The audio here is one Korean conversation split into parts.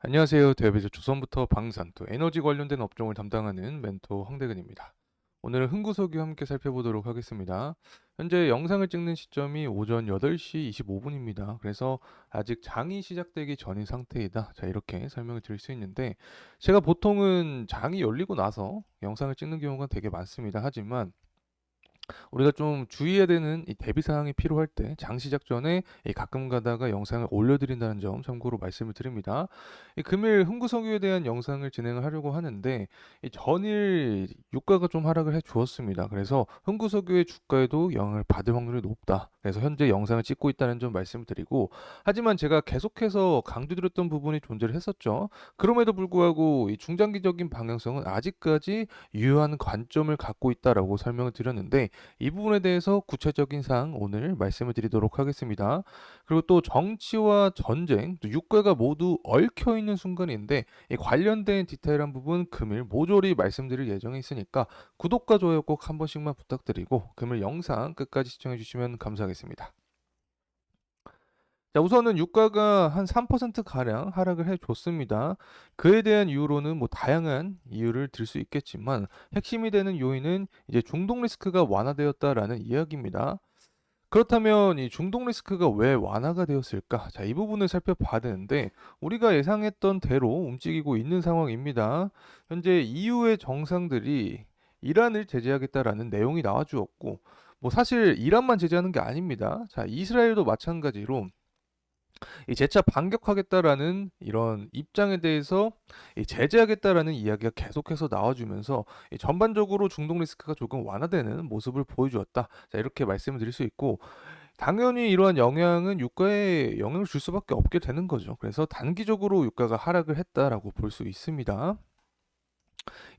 안녕하세요. 대비조 조선부터 방산 또 에너지 관련된 업종을 담당하는 멘토 황대근입니다. 오늘은 흥구석유 함께 살펴보도록 하겠습니다. 현재 영상을 찍는 시점이 오전 8시 25분입니다. 그래서 아직 장이 시작되기 전인 상태이다. 자, 이렇게 설명을 드릴 수 있는데 제가 보통은 장이 열리고 나서 영상을 찍는 경우가 되게 많습니다. 하지만 우리가 좀 주의해야 되는 이 대비 사항이 필요할 때 장 시작 전에 이 가끔 가다가 영상을 올려드린다는 점 참고로 말씀을 드립니다. 이 금일 흥구석유에 대한 영상을 진행을 하려고 하는데 이 전일 유가가 좀 하락을 해 주었습니다. 그래서 흥구석유의 주가에도 영향을 받을 확률이 높다. 그래서 현재 영상을 찍고 있다는 점 말씀을 드리고, 하지만 제가 계속해서 강조드렸던 부분이 존재를 했었죠. 그럼에도 불구하고 이 중장기적인 방향성은 아직까지 유효한 관점을 갖고 있다라고 설명을 드렸는데, 이 부분에 대해서 구체적인 사항 오늘 말씀을 드리도록 하겠습니다. 그리고 또 정치와 전쟁, 또 유가가 모두 얽혀 있는 순간인데 이 관련된 디테일한 부분 금일 모조리 말씀드릴 예정에 있으니까 구독과 좋아요 꼭 한 번씩만 부탁드리고 금일 영상 끝까지 시청해 주시면 감사하겠습니다. 자, 우선은 유가가 한 3%가량 하락을 해 줬습니다. 그에 대한 이유로는 뭐 다양한 이유를 들 수 있겠지만 핵심이 되는 요인은 이제 중동 리스크가 완화되었다라는 이야기입니다. 그렇다면 이 중동 리스크가 왜 완화가 되었을까? 자, 이 부분을 살펴봐야 되는데 우리가 예상했던 대로 움직이고 있는 상황입니다. 현재 EU의 정상들이 이란을 제재하겠다라는 내용이 나와 주었고, 뭐 사실 이란만 제재하는 게 아닙니다. 자, 이스라엘도 마찬가지로 이 재차 반격하겠다라는 이런 입장에 대해서 이 제재하겠다라는 이야기가 계속해서 나와주면서 이 전반적으로 중동 리스크가 조금 완화되는 모습을 보여주었다. 자, 이렇게 말씀을 드릴 수 있고, 당연히 이러한 영향은 유가에 영향을 줄 수밖에 없게 되는 거죠. 그래서 단기적으로 유가가 하락을 했다라고 볼 수 있습니다.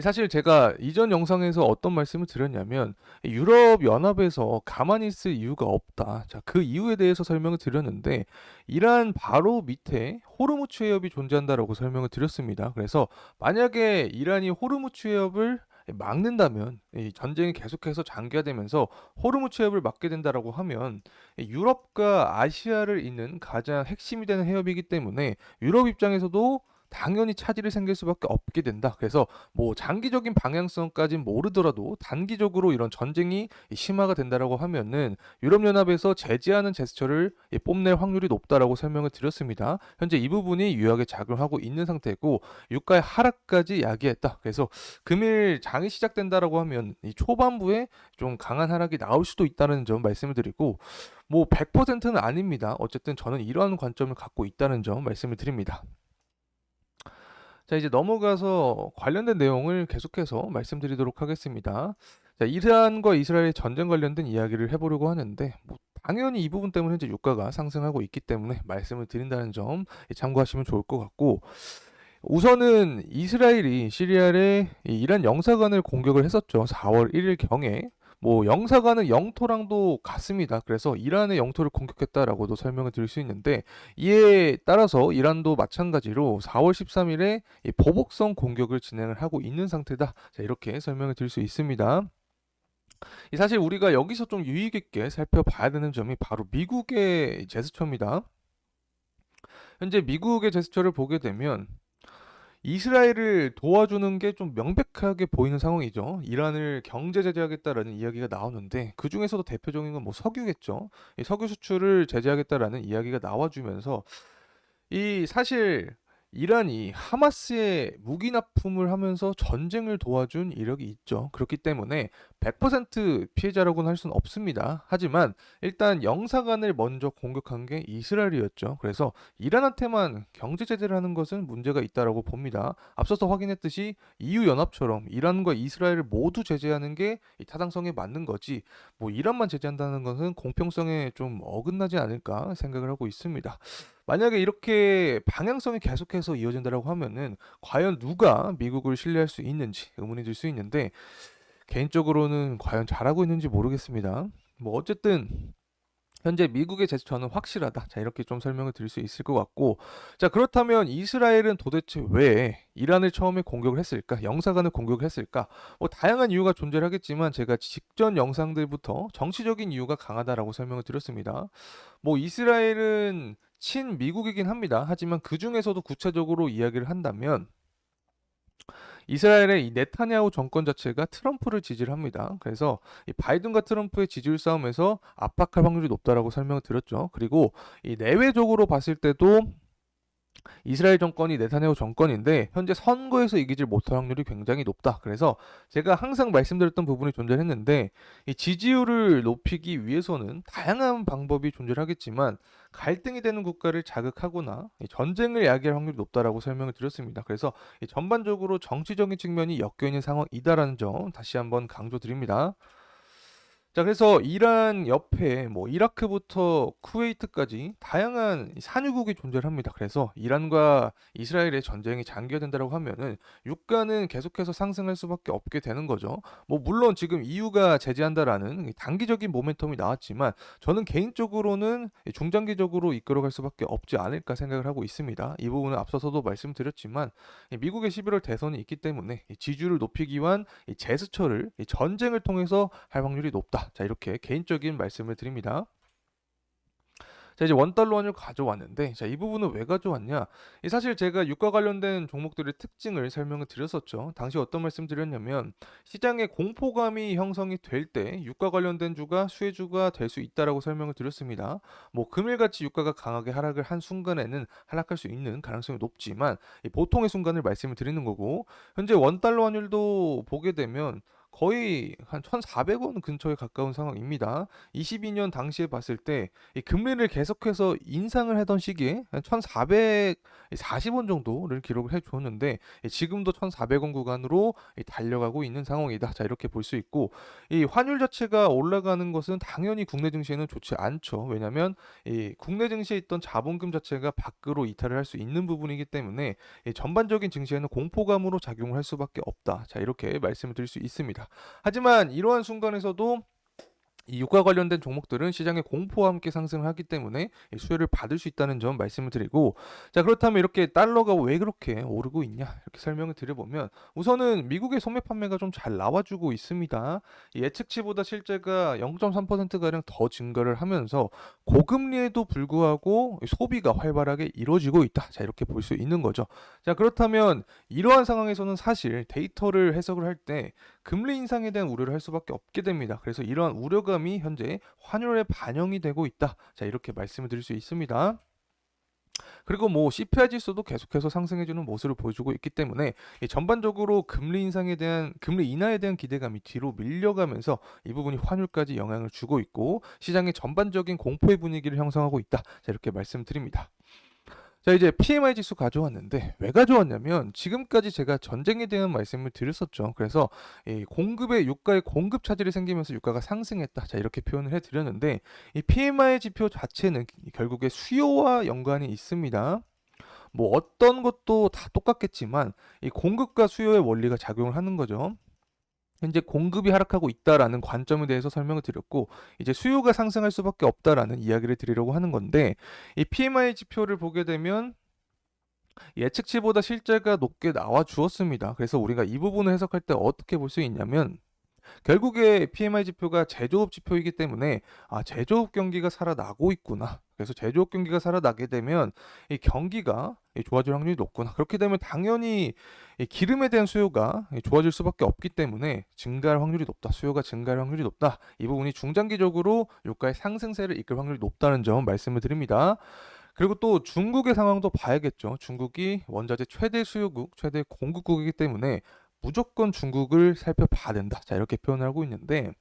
사실 제가 이전 영상에서 어떤 말씀을 드렸냐면 유럽 연합에서 가만히 있을 이유가 없다. 자, 그 이유에 대해서 설명을 드렸는데 이란 바로 밑에 호르무즈 해협이 존재한다라고 설명을 드렸습니다. 그래서 만약에 이란이 호르무즈 해협을 막는다면 이 전쟁이 계속해서 장기화되면서 호르무즈 해협을 막게 된다라고 하면 유럽과 아시아를 잇는 가장 핵심이 되는 해협이기 때문에 유럽 입장에서도 당연히 차질이 생길 수밖에 없게 된다. 그래서 뭐 장기적인 방향성까진 모르더라도 단기적으로 이런 전쟁이 심화가 된다라고 하면은 유럽연합에서 제재하는 제스처를 뽐낼 확률이 높다라고 설명을 드렸습니다. 현재 이 부분이 유효하게 작용하고 있는 상태고 유가의 하락까지 야기했다. 그래서 금일 장이 시작된다라고 하면 이 초반부에 좀 강한 하락이 나올 수도 있다는 점 말씀을 드리고, 뭐 100%는 아닙니다. 어쨌든 저는 이러한 관점을 갖고 있다는 점 말씀을 드립니다. 자, 이제 넘어가서 관련된 내용을 계속해서 말씀드리도록 하겠습니다. 자, 이란과 이스라엘의 전쟁 관련된 이야기를 해보려고 하는데, 뭐 당연히 이 부분 때문에 현재 유가가 상승하고 있기 때문에 말씀을 드린다는 점 참고하시면 좋을 것 같고, 우선은 이스라엘이 시리아의 이 이란 영사관을 공격을 했었죠. 4월 1일 경에. 뭐 영사관은 영토랑도 같습니다. 그래서 이란의 영토를 공격했다라고도 설명을 드릴 수 있는데, 이에 따라서 이란도 마찬가지로 4월 13일에 보복성 공격을 진행을 하고 있는 상태다. 자, 이렇게 설명을 드릴 수 있습니다. 사실 우리가 여기서 좀 유의 깊게 살펴봐야 되는 점이 바로 미국의 제스처입니다. 현재 미국의 제스처를 보게 되면 이스라엘을 도와주는 게 좀 명백하게 보이는 상황이죠. 이란을 경제 제재하겠다라는 이야기가 나오는데 그 중에서도 대표적인 건 뭐 석유겠죠. 이 석유 수출을 제재하겠다라는 이야기가 나와주면서 이 사실 이란이 하마스에 무기 납품을 하면서 전쟁을 도와준 이력이 있죠. 그렇기 때문에 100% 피해자라고는 할 수는 없습니다. 하지만 일단 영사관을 먼저 공격한 게 이스라엘이었죠. 그래서 이란한테만 경제 제재를 하는 것은 문제가 있다라고 봅니다. 앞서서 확인했듯이 EU 연합처럼 이란과 이스라엘을 모두 제재하는 게 타당성에 맞는 거지, 뭐 이란만 제재한다는 것은 공평성에 좀 어긋나지 않을까 생각을 하고 있습니다. 만약에 이렇게 방향성이 계속해서 이어진다라고 하면은 과연 누가 미국을 신뢰할 수 있는지 의문이 들 수 있는데, 개인적으로는 과연 잘하고 있는지 모르겠습니다. 뭐 어쨌든 현재 미국의 제스처는 확실하다. 자, 이렇게 좀 설명을 드릴 수 있을 것 같고, 자, 그렇다면 이스라엘은 도대체 왜 이란을 처음에 공격을 했을까? 영사관을 공격을 했을까? 뭐 다양한 이유가 존재하겠지만 제가 직전 영상들부터 정치적인 이유가 강하다라고 설명을 드렸습니다. 뭐 이스라엘은 친미국이긴 합니다. 하지만 그중에서도 구체적으로 이야기를 한다면 이스라엘의 이 네타냐후 정권 자체가 트럼프를 지지를 합니다. 그래서 이 바이든과 트럼프의 지지율 싸움에서 압박할 확률이 높다라고 설명을 드렸죠. 그리고 이 내외적으로 봤을 때도 이스라엘 정권이 네타냐후 정권인데 현재 선거에서 이기질 못할 확률이 굉장히 높다. 그래서 제가 항상 말씀드렸던 부분이 존재했는데 이 지지율을 높이기 위해서는 다양한 방법이 존재하겠지만 갈등이 되는 국가를 자극하거나 이 전쟁을 야기할 확률이 높다라고 설명을 드렸습니다. 그래서 이 전반적으로 정치적인 측면이 엮여 있는 상황이다라는 점 다시 한번 강조드립니다. 자, 그래서 이란 옆에 뭐 이라크부터 쿠웨이트까지 다양한 산유국이 존재를 합니다. 그래서 이란과 이스라엘의 전쟁이 장기화된다고 하면은 유가는 계속해서 상승할 수밖에 없게 되는 거죠. 뭐 물론 지금 EU가 제재한다라는 단기적인 모멘텀이 나왔지만 저는 개인적으로는 중장기적으로 이끌어갈 수밖에 없지 않을까 생각을 하고 있습니다. 이 부분은 앞서서도 말씀드렸지만 미국의 11월 대선이 있기 때문에 지지율을 높이기 위한 제스처를 전쟁을 통해서 할 확률이 높다. 자, 이렇게 개인적인 말씀을 드립니다. 자, 이제 원달러 환율 가져왔는데, 자, 이 부분은 왜 가져왔냐? 이 사실 제가 유가 관련된 종목들의 특징을 설명을 드렸었죠. 당시 어떤 말씀 드렸냐면, 시장에 공포감이 형성이 될 때 유가 관련된 주가 수혜주가 될 수 있다라고 설명을 드렸습니다. 뭐 금일같이 유가가 강하게 하락을 한 순간에는 하락할 수 있는 가능성이 높지만, 이 보통의 순간을 말씀을 드리는 거고, 현재 원달러 환율도 보게 되면 거의 한 1,400원 근처에 가까운 상황입니다. 22년 당시에 봤을 때 이 금리를 계속해서 인상을 하던 시기에 한 1,440원 정도를 기록을 해 주었는데 지금도 1,400원 구간으로 달려가고 있는 상황이다. 자, 이렇게 볼 수 있고 이 환율 자체가 올라가는 것은 당연히 국내 증시에는 좋지 않죠. 왜냐하면 이 국내 증시에 있던 자본금 자체가 밖으로 이탈을 할 수 있는 부분이기 때문에 이 전반적인 증시에는 공포감으로 작용을 할 수밖에 없다. 자, 이렇게 말씀을 드릴 수 있습니다. 하지만 이러한 순간에서도 이 유가 관련된 종목들은 시장의 공포와 함께 상승을 하기 때문에 수혜를 받을 수 있다는 점 말씀을 드리고, 자, 그렇다면 이렇게 달러가 왜 그렇게 오르고 있냐 이렇게 설명을 드려보면 우선은 미국의 소매 판매가 좀 잘 나와주고 있습니다. 이 예측치보다 실제가 0.3%가량 더 증가를 하면서 고금리에도 불구하고 소비가 활발하게 이루어지고 있다. 자, 이렇게 볼 수 있는 거죠. 자, 그렇다면 이러한 상황에서는 사실 데이터를 해석을 할 때 금리 인상에 대한 우려를 할 수밖에 없게 됩니다. 그래서 이러한 우려감이 현재 환율에 반영이 되고 있다. 자, 이렇게 말씀을 드릴 수 있습니다. 그리고 뭐 CPI 지수도 계속해서 상승해주는 모습을 보여주고 있기 때문에 이 전반적으로 금리 인하에 대한 기대감이 뒤로 밀려가면서 이 부분이 환율까지 영향을 주고 있고 시장의 전반적인 공포의 분위기를 형성하고 있다. 자, 이렇게 말씀드립니다. 자, 이제 PMI 지수 가져왔는데 왜 가져왔냐면 지금까지 제가 전쟁에 대한 말씀을 드렸었죠. 그래서 이 공급의 유가의 공급 차질이 생기면서 유가가 상승했다. 자, 이렇게 표현을 해드렸는데 이 PMI 지표 자체는 결국에 수요와 연관이 있습니다. 뭐 어떤 것도 다 똑같겠지만 이 공급과 수요의 원리가 작용을 하는 거죠. 현재 공급이 하락하고 있다라는 관점에 대해서 설명을 드렸고 이제 수요가 상승할 수밖에 없다라는 이야기를 드리려고 하는 건데 이 PMI 지표를 보게 되면 예측치보다 실제가 높게 나와 주었습니다. 그래서 우리가 이 부분을 해석할 때 어떻게 볼 수 있냐면 결국에 PMI 지표가 제조업 지표이기 때문에 제조업 경기가 살아나고 있구나. 그래서 제조업 경기가 살아나게 되면 이 경기가 좋아질 확률이 높구나. 그렇게 되면 당연히 이 기름에 대한 수요가 좋아질 수밖에 없기 때문에 증가할 확률이 높다. 수요가 증가할 확률이 높다. 이 부분이 중장기적으로 유가의 상승세를 이끌 확률이 높다는 점 말씀을 드립니다. 그리고 또 중국의 상황도 봐야겠죠. 중국이 원자재 최대 수요국, 최대 공급국이기 때문에 무조건 중국을 살펴봐야 된다. 자, 이렇게 표현을 하고 있는데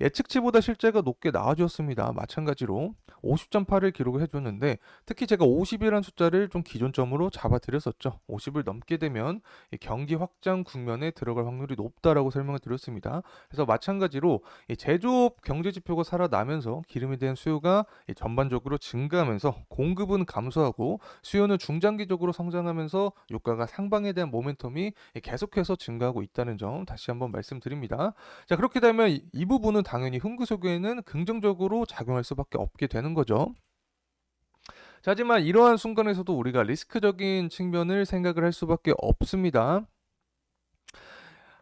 예측치보다 실제가 높게 나와주었습니다. 마찬가지로 50.8을 기록을 해줬는데 특히 제가 50이라는 숫자를 좀 기존점으로 잡아드렸었죠. 50을 넘게 되면 이 경기 확장 국면에 들어갈 확률이 높다라고 설명을 드렸습니다. 그래서 마찬가지로 이 제조업 경제 지표가 살아나면서 기름에 대한 수요가 전반적으로 증가하면서 공급은 감소하고 수요는 중장기적으로 성장하면서 유가가 상방에 대한 모멘텀이 계속해서 증가하고 있다는 점 다시 한번 말씀드립니다. 자, 그렇게 되면 이 부분은 당연히 흥구소개에는 긍정적으로 작용할 수밖에 없게 되는 거죠. 자, 하지만 이러한 순간에서도 우리가 리스크적인 측면을 생각을 할 수밖에 없습니다.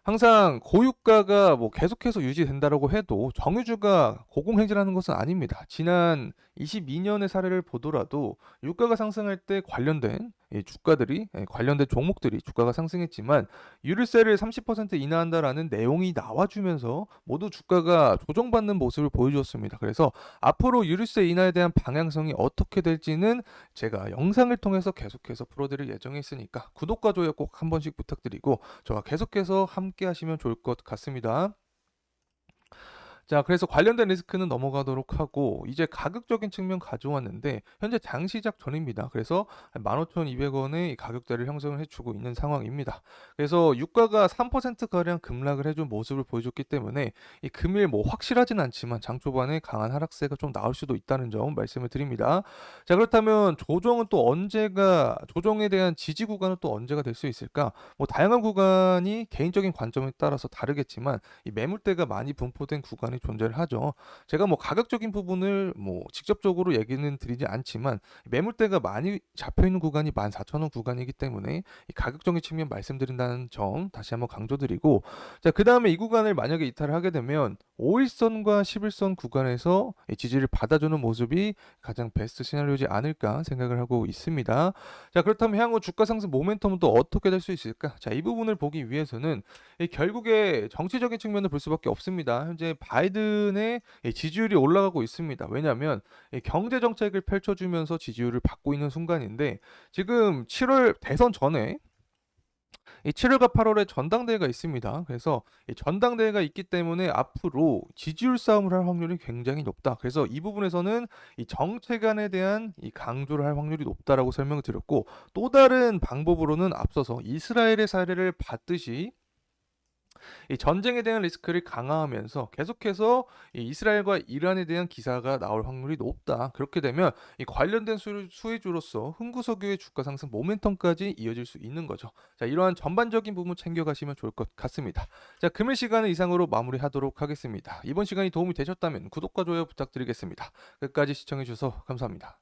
항상 고유가가 뭐 계속해서 유지된다라고 해도 정유주가 고공행진하는 것은 아닙니다. 지난 22년의 사례를 보더라도 유가가 상승할 때 관련된 주가들이 관련된 종목들이 주가가 상승했지만 유류세를 30% 인하한다라는 내용이 나와주면서 모두 주가가 조정받는 모습을 보여주었습니다. 그래서 앞으로 유류세 인하에 대한 방향성이 어떻게 될지는 제가 영상을 통해서 계속해서 풀어드릴 예정에 있으니까 구독과 좋아요 꼭 한 번씩 부탁드리고 저와 계속해서 함께 하시면 좋을 것 같습니다. 자, 그래서 관련된 리스크는 넘어가도록 하고 이제 가격적인 측면 가져왔는데 현재 장시작 전입니다. 그래서 15,200원의 가격대를 형성을 해주고 있는 상황입니다. 그래서 유가가 3%가량 급락을 해준 모습을 보여줬기 때문에 이 금일 뭐 확실하진 않지만 장 초반에 강한 하락세가 좀 나올 수도 있다는 점 말씀을 드립니다. 자, 그렇다면 조정은 또 언제가 조정에 대한 지지 구간은 또 언제가 될 수 있을까? 뭐 다양한 구간이 개인적인 관점에 따라서 다르겠지만 이 매물대가 많이 분포된 구간이 존재를 하죠. 제가 뭐 가격적인 부분을 뭐 직접적으로 얘기는 드리지 않지만 매물대가 많이 잡혀 있는 구간이 14,000원 구간이기 때문에 이 가격적인 측면 말씀드린다는 점 다시 한번 강조드리고 자, 그다음에 이 구간을 만약에 이탈을 하게 되면 5일선과 11선 구간에서 이 지지를 받아주는 모습이 가장 베스트 시나리오지 않을까 생각을 하고 있습니다. 자, 그렇다면 향후 주가 상승 모멘텀은 또 어떻게 될 수 있을까? 자, 이 부분을 보기 위해서는 결국에 정치적인 측면을 볼 수밖에 없습니다. 현재 바이든의 지지율이 올라가고 있습니다. 왜냐하면 경제 정책을 펼쳐주면서 지지율을 받고 있는 순간인데 지금 7월 대선 전에 이 7월과 8월에 전당대회가 있습니다. 그래서 이 전당대회가 있기 때문에 앞으로 지지율 싸움을 할 확률이 굉장히 높다. 그래서 이 부분에서는 이 정책안에 대한 이 강조를 할 확률이 높다라고 설명을 드렸고 또 다른 방법으로는 앞서서 이스라엘의 사례를 봤듯이 이 전쟁에 대한 리스크를 강화하면서 계속해서 이 이스라엘과 이란에 대한 기사가 나올 확률이 높다. 그렇게 되면 이 관련된 수혜주로서 흥구석유의 주가 상승 모멘텀까지 이어질 수 있는 거죠. 자, 이러한 전반적인 부분 챙겨가시면 좋을 것 같습니다. 자, 금일 시간은 이상으로 마무리하도록 하겠습니다. 이번 시간이 도움이 되셨다면 구독과 좋아요 부탁드리겠습니다. 끝까지 시청해주셔서 감사합니다.